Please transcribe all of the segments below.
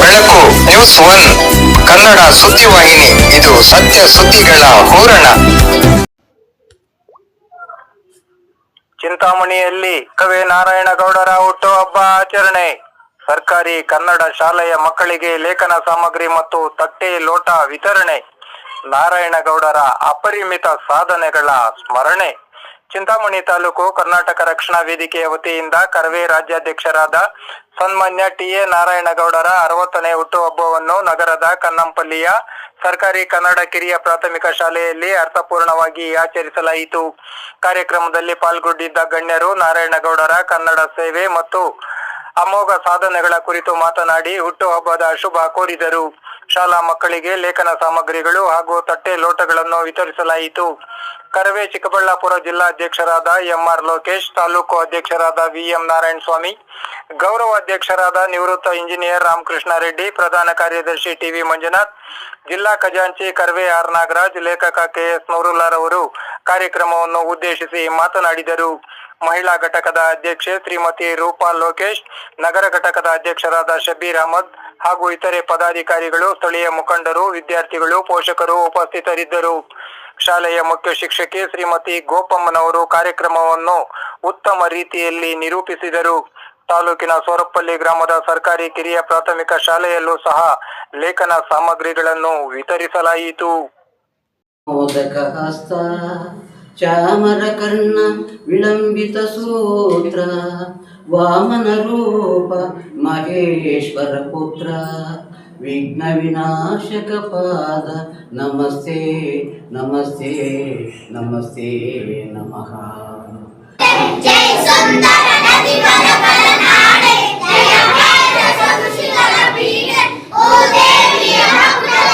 ಬೆಳಕು news one Kannada ಸುದ್ದಿವಾಹಿನಿ. ಇದು ಸತ್ಯ ಸುದ್ದಿಗಳ ಹೂರಣ. ಚಿಂತಾಮಣಿಯಲ್ಲಿ ಕವಿ ನಾರಾಯಣಗೌಡರ ಹುಟ್ಟುಹಬ್ಬ ಆಚರಣೆ. ಸರ್ಕಾರಿ ಕನ್ನಡ ಶಾಲೆಯ ಮಕ್ಕಳಿಗೆ ಲೇಖನ ಸಾಮಗ್ರಿ ಮತ್ತು ತಟ್ಟೆ ಲೋಟ ವಿತರಣೆ. ನಾರಾಯಣಗೌಡರ ಅಪರಿಮಿತ ಸಾಧನೆಗಳ ಸ್ಮರಣೆ. ಚಿಂತಾಮಣಿ ತಾಲೂಕು ಕರ್ನಾಟಕ ರಕ್ಷಣಾ ವೇದಿಕೆಯ ವತಿಯಿಂದ ಕರವೇ ರಾಜ್ಯಾಧ್ಯಕ್ಷರಾದ ಸನ್ಮಾನ್ಯ ಟಿ.ಎ. ನಾರಾಯಣಗೌಡರ 60ನೇ ಹುಟ್ಟುಹಬ್ಬವನ್ನು ನಗರದ ಕನ್ನಂಪಲ್ಲಿಯ ಸರ್ಕಾರಿ ಕನ್ನಡ ಕಿರಿಯ ಪ್ರಾಥಮಿಕ ಶಾಲೆಯಲ್ಲಿ ಅರ್ಥಪೂರ್ಣವಾಗಿ ಆಚರಿಸಲಾಯಿತು. ಕಾರ್ಯಕ್ರಮದಲ್ಲಿ ಪಾಲ್ಗೊಂಡಿದ್ದ ಗಣ್ಯರು ನಾರಾಯಣಗೌಡರ ಕನ್ನಡ ಸೇವೆ ಮತ್ತು ಅಮೋಘ ಸಾಧನೆಗಳ ಕುರಿತು ಮಾತನಾಡಿ ಹುಟ್ಟುಹಬ್ಬದ ಶುಭ ಕೋರಿದರು. ಶಾಲಾ ಮಕ್ಕಳಿಗೆ ಲೇಖನ ಸಾಮಗ್ರಿಗಳು ಹಾಗೂ ತಟ್ಟೆ ಲೋಟಗಳನ್ನು ವಿತರಿಸಲಾಯಿತು. ಕರವೇ ಚಿಕ್ಕಬಳ್ಳಾಪುರ ಜಿಲ್ಲಾಧ್ಯಕ್ಷರಾದ ಎಂ.ಆರ್. ಲೋಕೇಶ್, ತಾಲೂಕು ಅಧ್ಯಕ್ಷರಾದ ವಿ.ಎಂ. ನಾರಾಯಣಸ್ವಾಮಿ, ಗೌರವ ಅಧ್ಯಕ್ಷರಾದ ನಿವೃತ್ತ ಇಂಜಿನಿಯರ್ ರಾಮಕೃಷ್ಣ ರೆಡ್ಡಿ, ಪ್ರಧಾನ ಕಾರ್ಯದರ್ಶಿ ಟಿ.ವಿ. ಮಂಜುನಾಥ್, ಜಿಲ್ಲಾ ಖಜಾಂಚಿ ಕರವೇ ಆರ್. ನಾಗರಾಜ್, ಲೇಖಕ ಕೆ.ಎಸ್. ನೂರುಲ್ಲಾರವರು ಕಾರ್ಯಕ್ರಮವನ್ನು ಉದ್ದೇಶಿಸಿ ಮಾತನಾಡಿದರು. ಮಹಿಳಾ ಘಟಕದ ಅಧ್ಯಕ್ಷೆ ಶ್ರೀಮತಿ ರೂಪಾ ಲೋಕೇಶ್, ನಗರ ಘಟಕದ ಅಧ್ಯಕ್ಷರಾದ ಶಬೀರ್ ಅಹಮದ್ ಹಾಗೂ ಇತರೆ ಪದಾಧಿಕಾರಿಗಳು, ಸ್ಥಳೀಯ ಮುಖಂಡರು, ವಿದ್ಯಾರ್ಥಿಗಳು, ಪೋಷಕರು ಉಪಸ್ಥಿತರಿದ್ದರು. ಶಾಲೆಯ ಮುಖ್ಯ ಶಿಕ್ಷಕಿ ಶ್ರೀಮತಿ ಗೋಪಮ್ಮನವರು ಕಾರ್ಯಕ್ರಮವನ್ನು ಉತ್ತಮ ರೀತಿಯಲ್ಲಿ ನಿರೂಪಿಸಿದರು. ತಾಲೂಕಿನ ಸೋರಪ್ಪಲ್ಲಿ ಗ್ರಾಮದ ಸರ್ಕಾರಿ ಕಿರಿಯ ಪ್ರಾಥಮಿಕ ಶಾಲೆಯಲ್ಲೂ ಸಹ ಲೇಖನ ಸಾಮಗ್ರಿಗಳನ್ನು ವಿತರಿಸಲಾಯಿತು. ಚಾಮರ ಕರ್ಣ ವಿಳಂಬಿತ ಸೂತ್ರ ವಾಮನ ರೂಪ ಮಹೇಶ್ವರ ಪುತ್ರ ವಿಘ್ನ ವಿನಾಶಕ ಪಾದ ನಮಸ್ತೆ ನಮಸ್ತೆ ನಮಸ್ತೆ ನಮಃ. ಜೈ ಸುಂದರ ನದಿ ಬಲಬಲ ನಾಡೆ, ಜಯ ವೇದ ಸದುಶಿಲರ ಬೀಡೆ, ಓ ದೇವಿಯ ಮಕ್ಕಳ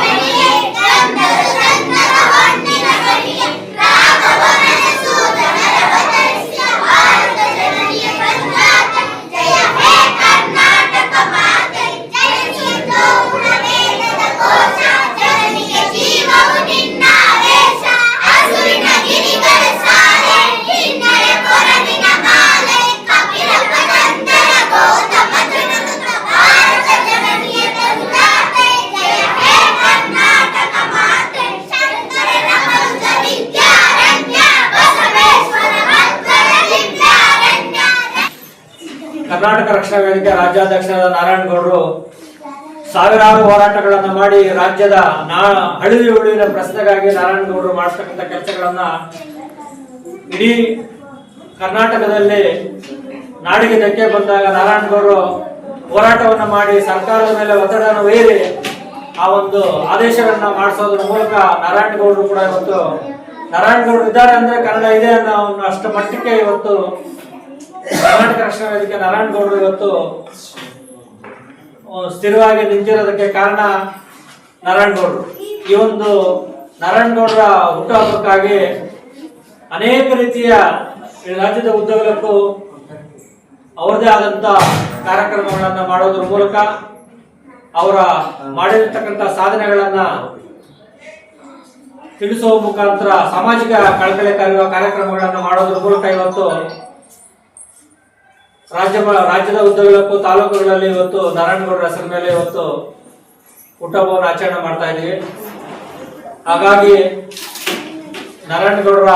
ಮನೆಯೇ, ಗಂಧದ ಚಂದದ ಹೊನ್ನಿನ ಗಡಿಯೇ, ರಾಘವನ ಸೂದನರ ಅವತರಿಸಿದ ಭಾರತ ಜನನಿಯ ಪ್ರಖ್ಯಾತ. ಜಯ ಹೇ ಕರ್ನಾಟಕ ಮಾತೆ, ಜಯ ಸಿಂಧೂ ಗುಣವೇದದ ಕೋಶ, ಜನನಿಗೆ ಜೀವವು ನಿನ್ನ ಆವೇಶ, ಹಸುರಿನ ಗಿರಿಗಳ ಸಾಲೆ, ಹಿನ್ನಡೆ ಕೊರಗಿನ ಮಾಲೆ, ಕಪಿಲ ಪದಂತರ ಗೌತಮ ಜನನುತ ಭಾರತ ಜನನಿಯ ಪ್ರಖ್ಯಾತೆ. ಜಯ ಹೇ ಕರ್ನಾಟಕ ಮಾತೆ, ಶಂಕರನ ಮರುತ ವಿದ್ಯಾರಣ್ಯ, ಬಸವೇಶ್ವರ ಮಕ್ಕಳ ದಿವ್ಯಾರಣ್ಯ. ಕರ್ನಾಟಕ ರಕ್ಷಣಾ ವೇದಿಕೆ ರಾಜ್ಯಾಧ್ಯಕ್ಷರಾದ ನಾರಾಯಣಗೌಡರು ಸಾವಿರಾರು ಹೋರಾಟಗಳನ್ನು ಮಾಡಿ ರಾಜ್ಯದ ಹಳಿವಿ ಉಳಿವಿನ ಪ್ರಶ್ನೆಗಾಗಿ ನಾರಾಯಣಗೌಡರು ಮಾಡತಕ್ಕಂಥ ಕೆಲಸಗಳನ್ನ ಇಡೀ ಕರ್ನಾಟಕದಲ್ಲಿ ನಾಡಿಗೆ ಧಕ್ಕೆ ಬಂದಾಗ ನಾರಾಯಣಗೌಡರು ಹೋರಾಟವನ್ನು ಮಾಡಿ ಸರ್ಕಾರದ ಮೇಲೆ ಒತ್ತಡವನ್ನು ಹೇರಿ ಆ ಒಂದು ಆದೇಶಗಳನ್ನ ಮಾಡಿಸೋದ್ರ ಮೂಲಕ ನಾರಾಯಣಗೌಡರು ಕೂಡ ಇವತ್ತು ನಾರಾಯಣಗೌಡರು ಇದ್ದಾರೆ ಅಂದ್ರೆ ಕನ್ನಡ ಇದೆ ಅನ್ನೋ ಅಷ್ಟು ಮಟ್ಟಕ್ಕೆ ಇವತ್ತು ಕರ್ನಾಟಕ ರಕ್ಷಣಾ ವೇದಿಕೆ ನಾರಾಯಣಗೌಡರು ಇವತ್ತು ಸ್ಥಿರವಾಗಿ ನಿಂತಿರೋದಕ್ಕೆ ಕಾರಣ ನಾರಾಯಣಗೌಡರು. ಈ ಒಂದು ನಾರಾಯಣಗೌಡರ ಹುಟ್ಟುಹಬ್ಬಕ್ಕಾಗಿ ಅನೇಕ ರೀತಿಯ ರಾಜ್ಯದ ಉದ್ದಗಲಕ್ಕೂ ಅವರದೇ ಆದಂತ ಕಾರ್ಯಕ್ರಮಗಳನ್ನ ಮಾಡೋದ್ರ ಮೂಲಕ ಅವರ ಮಾಡಿರ್ತಕ್ಕಂಥ ಸಾಧನೆಗಳನ್ನ ತಿಳಿಸುವ ಮುಖಾಂತರ ಸಾಮಾಜಿಕ ಕಳಕಳಿ ಕಾರ್ಯಕ್ರಮಗಳನ್ನ ಮಾಡೋದ್ರ ಮೂಲಕ ಇವತ್ತು ರಾಜ್ಯದ ಉದ್ದಗಲಕ್ಕೂ ತಾಲೂಕುಗಳಲ್ಲಿ ಇವತ್ತು ನಾರಾಯಣಗೌಡರ ಹೆಸರ ಮೇಲೆ ಇವತ್ತು ಹುಟ್ಟುಹಬ್ಬವನ್ನು ಆಚರಣೆ ಮಾಡ್ತಾ ಇದ್ದೀವಿ. ಹಾಗಾಗಿ ನಾರಾಯಣಗೌಡರ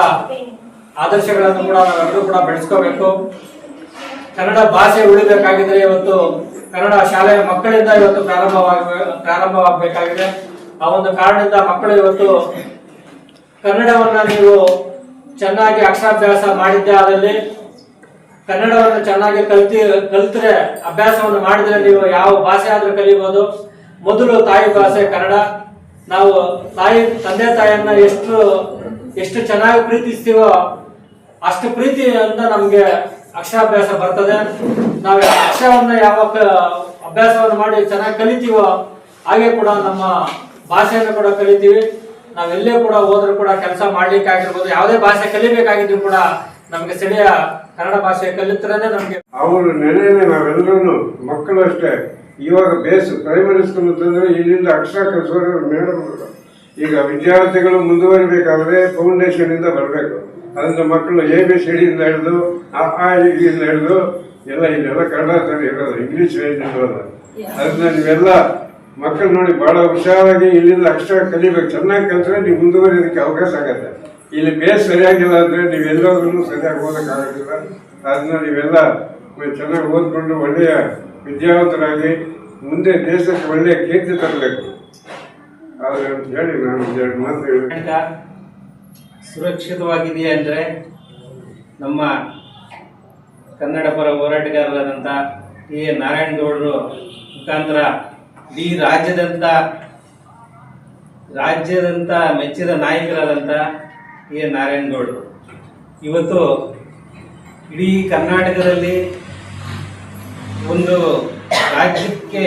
ಆದರ್ಶಗಳನ್ನು ಕೂಡ ನಾವೆಲ್ಲರೂ ಕೂಡ ಬೆಳೆಸ್ಕೋಬೇಕು. ಕನ್ನಡ ಭಾಷೆ ಉಳಿಬೇಕಾಗಿದ್ರೆ ಇವತ್ತು ಕನ್ನಡ ಶಾಲೆಯ ಮಕ್ಕಳಿಂದ ಇವತ್ತು ಪ್ರಾರಂಭವಾಗಬೇಕಾಗಿದೆ. ಆ ಒಂದು ಕಾರಣದಿಂದ ಮಕ್ಕಳು ಇವತ್ತು ಕನ್ನಡವನ್ನ ನೀವು ಚೆನ್ನಾಗಿ ಅಕ್ಷರಾಭ್ಯಾಸ ಮಾಡಿದ್ದೆ ಆದಲ್ಲಿ, ಕನ್ನಡವನ್ನು ಚೆನ್ನಾಗಿ ಕಲ್ತ್ರೆ ಅಭ್ಯಾಸವನ್ನು ಮಾಡಿದ್ರೆ ನೀವು ಯಾವ ಭಾಷೆ ಆದ್ರೂ ಕಲಿಬಹುದು. ಮೊದಲು ತಾಯಿ ಭಾಷೆ ಕನ್ನಡ. ನಾವು ತಂದೆ ತಾಯಿಯನ್ನ ಎಷ್ಟು ಚೆನ್ನಾಗಿ ಪ್ರೀತಿಸ್ತೀವೋ ಅಷ್ಟು ಪ್ರೀತಿಯಿಂದ ನಮ್ಗೆ ಅಕ್ಷರಾಭ್ಯಾಸ ಬರ್ತದೆ. ನಾವು ಅಕ್ಷರವನ್ನ ಯಾವಾಗ ಅಭ್ಯಾಸವನ್ನು ಮಾಡಿ ಚೆನ್ನಾಗಿ ಕಲಿತೀವೋ ಹಾಗೆ ಕೂಡ ನಮ್ಮ ಭಾಷೆಯನ್ನು ಕೂಡ ಕಲಿತೀವಿ. ನಾವೆಲ್ಲೇ ಕೂಡ ಹೋದ್ರೂ ಕೂಡ ಕೆಲಸ ಮಾಡ್ಲಿಕ್ಕೆ ಆಗಿರ್ಬೋದು, ಯಾವುದೇ ಭಾಷೆ ಕಲಿಬೇಕಾಗಿದ್ರು ಕೂಡ ನಮ್ಗೆ ಸ್ಥಳೀಯ ಕನ್ನಡ ಭಾಷೆ ಕಲಿತರೇನೆ ನಮ್ಗೆ. ಅವರು ನೆನೆನೆ ನಾವೆಲ್ಲರೂ ಮಕ್ಕಳು ಅಷ್ಟೇ. ಇವಾಗ ಪ್ರೈಮರಿ ಸ್ಕೂಲ್ ಅಂತಂದ್ರೆ ಇಲ್ಲಿಂದ ಅಕ್ಷರ ಕಲಿಸೋರು ಮೇಡಮ್. ಈಗ ವಿದ್ಯಾರ್ಥಿಗಳು ಮುಂದುವರಿಬೇಕಾದ್ರೆ ಫೌಂಡೇಶನ್ ಇಂದ ಬರಬೇಕು. ಅದರಿಂದ ಮಕ್ಕಳು ABCD ಇಂದ ಹಿಡಿದು ಆ ಇಂದ ಹಿಡಿದು ಎಲ್ಲ ಇಲ್ಲೆಲ್ಲ ಕನ್ನಡ ಇರೋದು, ಇಂಗ್ಲಿಷ್ ರೇಂಜ್ ಇರೋದು. ಅದನ್ನ ನೀವೆಲ್ಲ ಮಕ್ಕಳು ನೋಡಿ ಬಹಳ ಹುಷಾರಾಗಿ ಇಲ್ಲಿಂದ ಅಕ್ಷರ ಕಲಿಬೇಕು. ಚೆನ್ನಾಗಿ ಕಲಿತ್ರೆ ನೀವು ಮುಂದುವರಿಯೋದಕ್ಕೆ ಅವಕಾಶ ಆಗತ್ತೆ. ಇಲ್ಲಿ ಬೇಸ್ ಸರಿಯಾಗಿಲ್ಲ ಅಂದರೆ ನೀವೆಲ್ಲರೂ ಸರಿಯಾಗಿ ಓದೋಕ್ಕಾಗೋದಿಲ್ಲ. ಅದನ್ನ ನೀವೆಲ್ಲ ಚೆನ್ನಾಗಿ ಓದ್ಕೊಂಡು ಒಳ್ಳೆಯ ವಿದ್ಯಾವಂತರಾಗಿ ಮುಂದೆ ದೇಶಕ್ಕೆ ಒಳ್ಳೆಯ ಕೀರ್ತಿ ತರಬೇಕು. ಆದರೆ ಅಂತ ಹೇಳಿ ನಾನು 2 ಮಾತು ಹೇಳಿ ಸುರಕ್ಷಿತವಾಗಿದೆಯಾ ಅಂದರೆ ನಮ್ಮ ಕನ್ನಡ ಪರ ಹೋರಾಟಗಾರರಾದಂಥ ಟಿ ಎ ನಾರಾಯಣಗೌಡರು ಮುಖಾಂತರ ಇಡೀ ರಾಜ್ಯದಂಥ ಮೆಚ್ಚಿದ ನಾಯಕರಾದಂಥ ಟಿ ಎ ನಾರಾಯಣಗೌಡರು ಇವತ್ತು ಇಡೀ ಕರ್ನಾಟಕದಲ್ಲಿ ಒಂದು ರಾಜ್ಯಕ್ಕೆ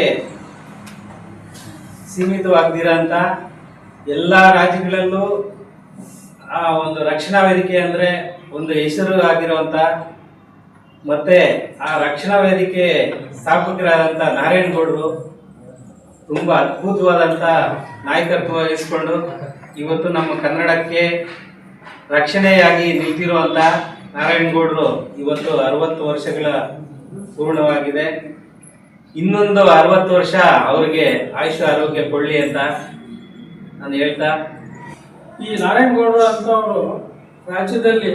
ಸೀಮಿತವಾಗದಿರೋಂಥ ಎಲ್ಲ ರಾಜ್ಯಗಳಲ್ಲೂ ಆ ಒಂದು ರಕ್ಷಣಾ ವೇದಿಕೆ ಅಂದರೆ ಒಂದು ಹೆಸರು ಆಗಿರುವಂಥ ಮತ್ತೆ ಆ ರಕ್ಷಣಾ ವೇದಿಕೆ ಸ್ಥಾಪಕರಾದಂಥ ನಾರಾಯಣಗೌಡರು ತುಂಬ ಅದ್ಭುತವಾದಂಥ ನಾಯಕತ್ವ ವಹಿಸಿಕೊಂಡು ಇವತ್ತು ನಮ್ಮ ಕನ್ನಡಕ್ಕೆ ರಕ್ಷಣೆಯಾಗಿ ನಿಂತಿರುವಂಥ ನಾರಾಯಣಗೌಡರು ಇವತ್ತು 60 ವರ್ಷಗಳ ಪೂರ್ಣವಾಗಿದೆ. ಇನ್ನೊಂದು 60 ವರ್ಷ ಅವರಿಗೆ ಆಯುಷ್ಯ ಆರೋಗ್ಯ ಕೊಡಲಿ ಅಂತ ನಾನು ಹೇಳ್ತಾ, ಈ ನಾರಾಯಣಗೌಡರು ಅಂತವರು ರಾಜ್ಯದಲ್ಲಿ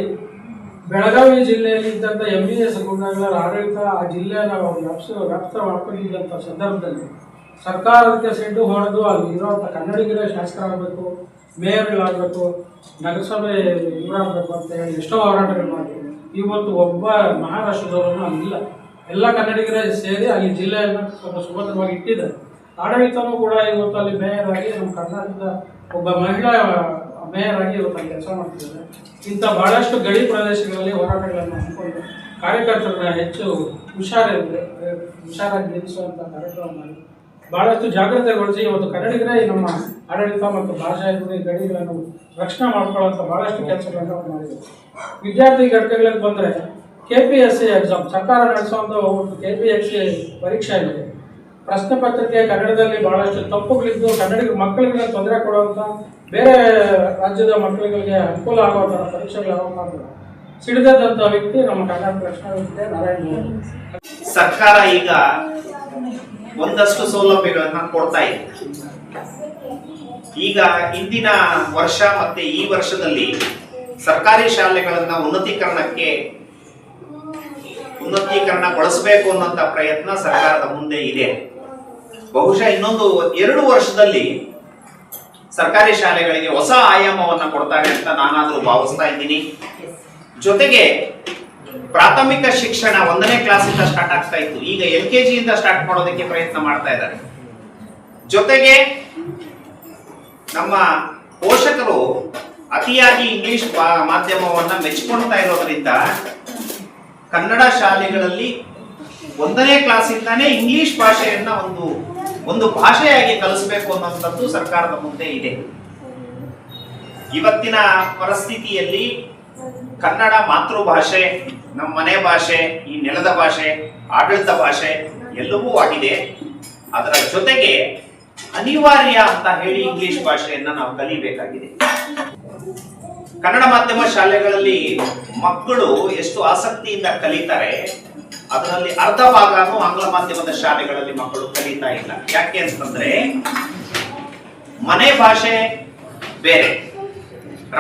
ಬೆಳಗಾವಿ ಜಿಲ್ಲೆಯಲ್ಲಿ ಇದ್ದಂಥ MBS ಗುಂಡಗಳ ಆಡಳಿತ ಆ ಜಿಲ್ಲೆಯನ್ನು ವ್ಯಾಪ್ತ ಮಾಡ್ಕೊಂಡಿದ್ದಂಥ ಸಂದರ್ಭದಲ್ಲಿ ಸರ್ಕಾರಕ್ಕೆ ಸೆಡ್ಡು ಹೊಡೆದು ಅಲ್ಲಿ ಇರುವಂಥ ಕನ್ನಡಿಗರೇ ಶಾಸಕರಾಗಬೇಕು, ಮೇಯರ್ಗಳಾಗಬೇಕು, ನಗರಸಭೆ ಇವರಾಗಬೇಕು ಅಂತ ಹೇಳಿ ಎಷ್ಟೋ ಹೋರಾಟಗಳು ಮಾಡಿದ್ರು. ಇವತ್ತು ಒಬ್ಬ ಮಹಾರಾಷ್ಟ್ರದವರನ್ನು ಅಲ್ಲಿಲ್ಲ, ಎಲ್ಲ ಕನ್ನಡಿಗರೇ ಸೇರಿ ಅಲ್ಲಿ ಜಿಲ್ಲೆಯನ್ನು ಸ್ವಲ್ಪ ಸುಭದ್ರವಾಗಿ ಇಟ್ಟಿದ್ದಾರೆ. ಆಡಳಿತನೂ ಕೂಡ ಇವತ್ತು ಅಲ್ಲಿ ಮೇಯರ್ ಆಗಿ ನಮ್ಮ ಕರ್ನಾಟಕದ ಒಬ್ಬ ಮಹಿಳಾ ಮೇಯರ್ ಆಗಿ ಇವತ್ತು ಅಲ್ಲಿ ಕೆಲಸ ಮಾಡ್ತಿದ್ದಾರೆ. ಇಂಥ ಬಹಳಷ್ಟು ಗಡಿ ಪ್ರದೇಶಗಳಲ್ಲಿ ಹೋರಾಟಗಳನ್ನು ಹಮ್ಮಿಕೊಂಡು ಕಾರ್ಯಕರ್ತರನ್ನ ಹೆಚ್ಚು ಹುಷಾರಾಗಿ ನಿಲ್ಲಿಸುವಂಥ ಕಾರ್ಯಕ್ರಮ ಮಾಡಿ ಬಹಳಷ್ಟು ಜಾಗೃತೆಗೊಳಿಸಿ ಇವತ್ತು ಕನ್ನಡಿಗರೇ ನಮ್ಮ ಆಡಳಿತ ಮತ್ತು ಭಾಷಾ ಗಡಿಗಳನ್ನು ರಕ್ಷಣೆ ಮಾಡ್ಕೊಳ್ಳುವಂಥ ಬಹಳಷ್ಟು ಕೆಲಸಗಳನ್ನು ಮಾಡಿದ್ದಾರೆ. ವಿದ್ಯಾರ್ಥಿ ಘಟಕಗಳಿಗೆ ಬಂದರೆ KPSC ಎಕ್ಸಾಮ್ ಸರ್ಕಾರ ನಡೆಸುವಂಥ ಒಂದು KPSC ಪರೀಕ್ಷೆ ಇದೆ. ಪ್ರಶ್ನೆ ಪತ್ರಿಕೆ ಕನ್ನಡದಲ್ಲಿ ಬಹಳಷ್ಟು ತಪ್ಪುಗಳಿದ್ದು ಕನ್ನಡಿಗ ಮಕ್ಕಳಿಗೆ ತೊಂದರೆ ಕೊಡುವಂಥ ಬೇರೆ ರಾಜ್ಯದ ಮಕ್ಕಳಿಗೆ ಅನುಕೂಲ ಆಗುವಂಥ ಪರೀಕ್ಷೆಗಳು ಯಾವ ಸಿಡಿದಂಥ ವ್ಯಕ್ತಿ ನಮ್ಮ ಕರ್ನಾಟಕ ರಕ್ಷಣಾ ವೇದಿಕೆ ನಾರಾಯಣಗೌಡ. ಸರ್ಕಾರ ಈಗ ಒಂದಷ್ಟು ಸೌಲಭ್ಯಗಳನ್ನ ಕೊಡ್ತಾ ಇದೆ. ಈಗ ಇಂದಿನ ವರ್ಷ ಮತ್ತೆ ಈ ವರ್ಷದಲ್ಲಿ ಸರ್ಕಾರಿ ಶಾಲೆಗಳನ್ನ ಉನ್ನತೀಕರಣಗೊಳಿಸಬೇಕು ಅನ್ನೋಂಥ ಪ್ರಯತ್ನ ಸರ್ಕಾರದ ಮುಂದೆ ಇದೆ. ಬಹುಶಃ ಇನ್ನೊಂದು 2 ವರ್ಷದಲ್ಲಿ ಸರ್ಕಾರಿ ಶಾಲೆಗಳಿಗೆ ಹೊಸ ಆಯಾಮವನ್ನ ಕೊಡ್ತಾರೆ ಅಂತ ನಾನಾದ್ರೂ ಭಾವಿಸ್ತಾ ಇದ್ದೀನಿ. ಜೊತೆಗೆ ಪ್ರಾಥಮಿಕ ಶಿಕ್ಷಣ 1ನೇ ಕ್ಲಾಸಿಂದ ಸ್ಟಾರ್ಟ್ ಆಗ್ತಾ ಇತ್ತು, ಈಗ LKG ಇಂದ ಸ್ಟಾರ್ಟ್ ಮಾಡೋದಕ್ಕೆ ಪ್ರಯತ್ನ ಮಾಡ್ತಾ ಇದ್ದಾರೆ. ಜೊತೆಗೆ ನಮ್ಮ ಪೋಷಕರು ಅತಿಯಾಗಿ ಇಂಗ್ಲಿಷ್ ಮಾಧ್ಯಮವನ್ನ ಮೆಚ್ಚಿಕೊಳ್ತಾ ಇರೋದ್ರಿಂದ ಕನ್ನಡ ಶಾಲೆಗಳಲ್ಲಿ 1ನೇ ಕ್ಲಾಸಿಂದಾನೇ ಇಂಗ್ಲಿಷ್ ಭಾಷೆಯನ್ನ ಒಂದು ಭಾಷೆಯಾಗಿ ಕಲಿಸಬೇಕು ಅನ್ನೋಂಥದ್ದು ಸರ್ಕಾರದ ಮುಂದೆ ಇದೆ. ಇವತ್ತಿನ ಪರಿಸ್ಥಿತಿಯಲ್ಲಿ ಕನ್ನಡ ಮಾತೃಭಾಷೆ, ನಮ್ಮ ಮನೆ ಭಾಷೆ, ಈ ನೆಲದ ಭಾಷೆ, ಆಡಳಿತ ಭಾಷೆ ಎಲ್ಲವೂ ಆಗಿದೆ. ಅದರ ಜೊತೆಗೆ ಅನಿವಾರ್ಯ ಅಂತ ಹೇಳಿ ಇಂಗ್ಲಿಷ್ ಭಾಷೆಯನ್ನ ನಾವು ಕಲಿಬೇಕಾಗಿದೆ. ಕನ್ನಡ ಮಾಧ್ಯಮ ಶಾಲೆಗಳಲ್ಲಿ ಮಕ್ಕಳು ಎಷ್ಟು ಆಸಕ್ತಿಯಿಂದ ಕಲಿತಾರೆ, ಅದರಲ್ಲಿ ಅರ್ಧ ಭಾಗನೂ ಆಂಗ್ಲ ಮಾಧ್ಯಮದ ಶಾಲೆಗಳಲ್ಲಿ ಮಕ್ಕಳು ಕಲಿತಾ ಇಲ್ಲ. ಯಾಕೆ ಅಂತಂದ್ರೆ ಮನೆ ಭಾಷೆ ಬೇರೆ,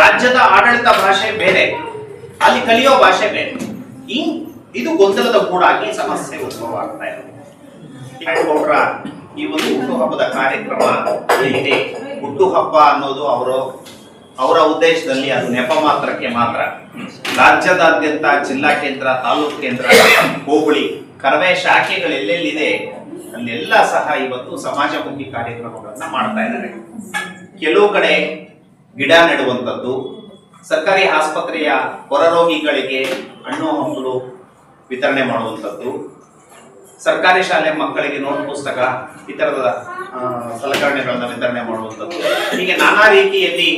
ರಾಜ್ಯದ ಆಡಳಿತ ಭಾಷೆ ಬೇರೆ, ಅಲ್ಲಿ ಕಲಿಯೋ ಭಾಷೆ ಬೇರೆ. ಇದು ಗೊಂದಲದ ಗೂಡಾಗಿ ಸಮಸ್ಯೆ ಉದ್ಭವ ಆಗ್ತಾ ಇದೆ. ಈ ಒಂದು ಹುಟ್ಟುಹಬ್ಬದ ಕಾರ್ಯಕ್ರಮ ಏನಿದೆ, ಹುಟ್ಟುಹಬ್ಬ ಅನ್ನೋದು ಅವರ ಉದ್ದೇಶದಲ್ಲಿ ಅದು ನೆಪ ಮಾತ್ರಕ್ಕೆ ಮಾತ್ರ. ರಾಜ್ಯದಾದ್ಯಂತ ಜಿಲ್ಲಾ ಕೇಂದ್ರ, ತಾಲೂಕು ಕೇಂದ್ರ, ಹೋಬಳಿ, ಕರವೇ ಶಾಖೆಗಳು ಎಲ್ಲೆಲ್ಲಿದೆ ಅಲ್ಲೆಲ್ಲ ಸಹ ಇವತ್ತು ಸಮಾಜಮುಖಿ ಕಾರ್ಯಕ್ರಮಗಳನ್ನ ಮಾಡ್ತಾ ಇದ್ದಾರೆ. ಕೆಲವು ಕಡೆ ಗಿಡ ನೆಡುವಂಥದ್ದು, ಸರ್ಕಾರಿ ಆಸ್ಪತ್ರೆಯ ಹೊರರೋಗಿಗಳಿಗೆ ಹಣ್ಣು ಹಂಪಲು ವಿತರಣೆ ಮಾಡುವಂಥದ್ದು, ಸರ್ಕಾರಿ ಶಾಲೆ ಮಕ್ಕಳಿಗೆ ನೋಟ್ ಪುಸ್ತಕ ಈ ತರದ ಸಲಕರಣೆಗಳನ್ನ ವಿತರಣೆ ಮಾಡುವಂಥದ್ದು, ಹೀಗೆ ನಾನಾ ರೀತಿಯಲ್ಲಿ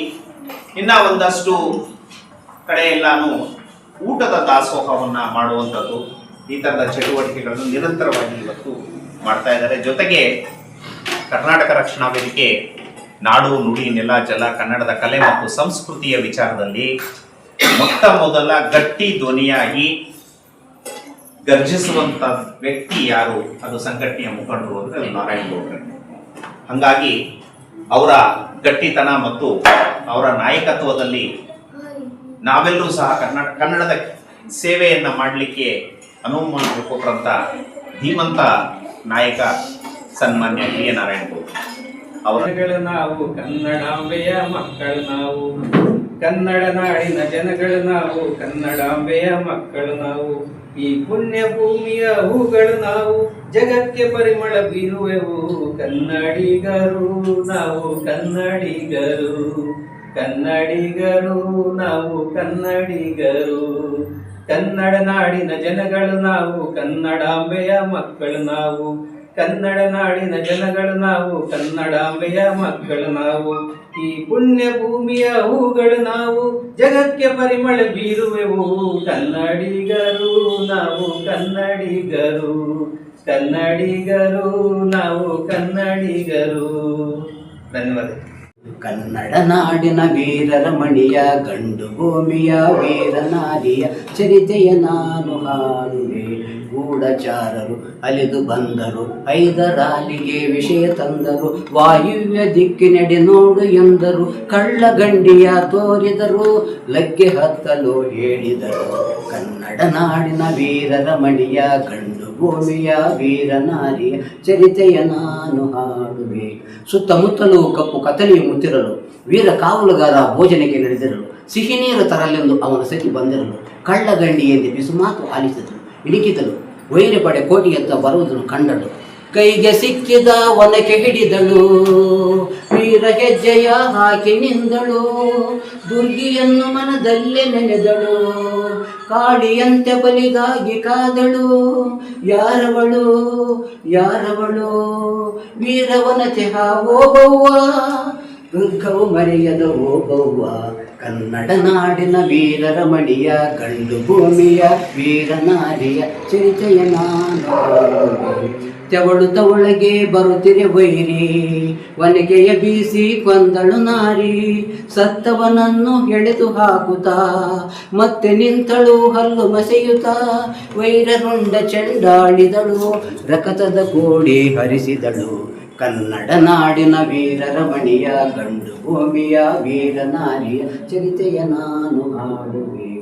ಇನ್ನ ಒಂದಷ್ಟು ಕಡೆ ಎಲ್ಲಾನು ಊಟದ ದಾಸೋಹವನ್ನ ಮಾಡುವಂಥದ್ದು, ಈ ತರದ ಚಟುವಟಿಕೆಗಳನ್ನು ನಿರಂತರವಾಗಿ ಇವತ್ತು ಮಾಡ್ತಾ ಇದ್ದಾರೆ. ಜೊತೆಗೆ ಕರ್ನಾಟಕ ರಕ್ಷಣಾ ವೇದಿಕೆ ನಾಡು, ನುಡಿ, ನೆಲ, ಜಲ, ಕನ್ನಡದ ಕಲೆ ಮತ್ತು ಸಂಸ್ಕೃತಿಯ ವಿಚಾರದಲ್ಲಿ ಮೊಟ್ಟ ಮೊದಲ ಗಟ್ಟಿ ಧ್ವನಿಯಾಗಿ ಗರ್ಜಿಸುವಂತ ವ್ಯಕ್ತಿ ಯಾರು, ಅದು ಸಂಘಟನೆಯ ಮುಖಂಡರು ಅಂದ್ರೆ ಅದು ನಾರಾಯಣಗೌಡರು. ಹಂಗಾಗಿ ಅವರ ಗಟ್ಟಿತನ ಮತ್ತು ಅವರ ನಾಯಕತ್ವದಲ್ಲಿ ನಾವೆಲ್ಲರೂ ಸಹ ಕನ್ನಡದ ಸೇವೆಯನ್ನ ಮಾಡಲಿಕ್ಕೆ ಅನುವು ಮಾಡಿಕೊಟ್ರಂತ ಧೀಮಂತ ನಾಯಕ ಸನ್ಮಾನ್ಯ ಕೆ ನಾರಾಯಣಗೌಡರು ಅವರುಗಳು ನಾವು ಕನ್ನಡಾಂಬೆಯ ಮಕ್ಕಳು ನಾವು, ಕನ್ನಡ ನಾಡಿನ ಜನಗಳು ನಾವು, ಕನ್ನಡಾಂಬೆಯ ಮಕ್ಕಳು ನಾವು, ಈ ಪುಣ್ಯ ಭೂಮಿಯ ಹೂಗಳು ನಾವು, ಜಗಕ್ಕೆ ಪರಿಮಳ ಬೀರುವೆವು ಕನ್ನಡಿಗರು ನಾವು, ಕನ್ನಡಿಗರು ಕನ್ನಡಿಗರು ನಾವು, ಕನ್ನಡಿಗರು, ಕನ್ನಡ ನಾಡಿನ ಜನಗಳು ನಾವು, ಕನ್ನಡಾಂಬೆಯ ಮಕ್ಕಳು ನಾವು, ಕನ್ನಡ ನಾಡಿನ ಜನಗಳು ನಾವು, ಕನ್ನಡಾಂಬೆಯ ಮಕ್ಕಳು ನಾವು, ಈ ಪುಣ್ಯ ಭೂಮಿಯ ಹೂಗಳು ನಾವು, ಜಗಕ್ಕೆ ಪರಿಮಳ ಬೀರುವೆವು ಕನ್ನಡಿಗರು ನಾವು, ಕನ್ನಡಿಗರು ಕನ್ನಡಿಗರು ನಾವು, ಕನ್ನಡಿಗರು. ಧನ್ಯವಾದ. ಕನ್ನಡ ನಾಡಿನ ವೀರರ ಮಣಿಯ, ಗಂಡು ಭೂಮಿಯ ವೀರನಾರಿಯ ಚರಿತೆಯ ನಾನು ಹಾಡುವೆ. ಗೂಢಚಾರರು ಅಲಿದು ಬಂದರು, ಹೈದರಾಲಿಗೆ ವಿಷಯ ತಂದರು, ವಾಯುವ್ಯ ದಿಕ್ಕಿನೆಡೆ ನೋಡು ಎಂದರು, ಕಳ್ಳಗಂಡಿಯ ತೋರಿದರು, ಲಗ್ಗೆ ಹತ್ತಲು ಹೇಳಿದರು. ಕನ್ನಡ ನಾಡಿನ ವೀರರ ಮಣಿಯ, ಗಂಡು ಭೂಮಿಯ ವೀರನಾರಿಯ ಚರಿತೆಯ ನಾನು ಹಾಡುವೆ. ಸುತ್ತಮುತ್ತಲೂ ಕಪ್ಪು ಕತ್ತಲೆಯು ಮುತ್ತಿರಲು, ವೀರ ಕಾವಲುಗಾರ ಭೋಜನಕ್ಕೆ ನಡೆದಿರಲು, ಸಿಹಿ ನೀರು ತರಲೆಂದು ಅವನ ಸತಿ ಬಂದಿರಲು, ಕಳ್ಳಗಂಡಿಯೆಂದು ಬಿಸುಮಾತು ಆಲಿಸಿದಳು, ಇಣಿಕಿದಳು, ವೈರಿ ಪಡೆ ಕೋಟಿಯತ್ತ ಬರುವುದನ್ನು ಕಂಡಳು, ಕೈಗೆ ಸಿಕ್ಕಿದ ಒನಕೆ ಹಿಡಿದಳು, ವೀರ ಹೆಜ್ಜೆಯ ಹಾಕಿ ನಿಂದಳು, ದುರ್ಗಿಯನ್ನು ಮನದಲ್ಲೇ ನೆನೆದಳು, ಕಾಳಿಯಂತೆ ಬಲಿಗಾಗಿ ಕಾದಳು, ಯಾರವಳು ಯಾರವಳು ವೀರವನತೆ ಹೋಗವ್ವ, ದುರ್ಗವು ಮರೆಯದ ಹೋಗವ್ವ. ಕನ್ನಡ ನಾಡಿನ ವೀರರ ಮಣಿಯ, ಗಂಡು ಭೂಮಿಯ ವೀರನಾರಿಯ ಚರಿತೆಯ ನಾನು ಹಾಡುವೆ. ತೆವಳುತ್ತ ಒಳಗೆ ಬರುತ್ತಿರೆ ವೈರಿ, ಒನಕೆಯ ಬೀಸಿ ಕೊಂದಳು ನಾರಿ, ಸತ್ತವನನ್ನು ಎಳೆದು ಹಾಕುತ್ತಾ ಮತ್ತೆ ನಿಂತಳು ಹಲ್ಲು ಮಸೆಯುತ್ತಾ, ವೈರರುಂಡ ಚೆಂಡಾಡಿದಳು, ರಕತದ ಕೋಡಿ ಹರಿಸಿದಳು. ಕನ್ನಡ ನಾಡಿನ ವೀರರ ಮಣಿಯ, ಗಂಡು ಭೂಮಿಯ ವೀರನಾರಿಯ ಚರಿತೆಯ ನಾನು ಹಾಡುವೆ.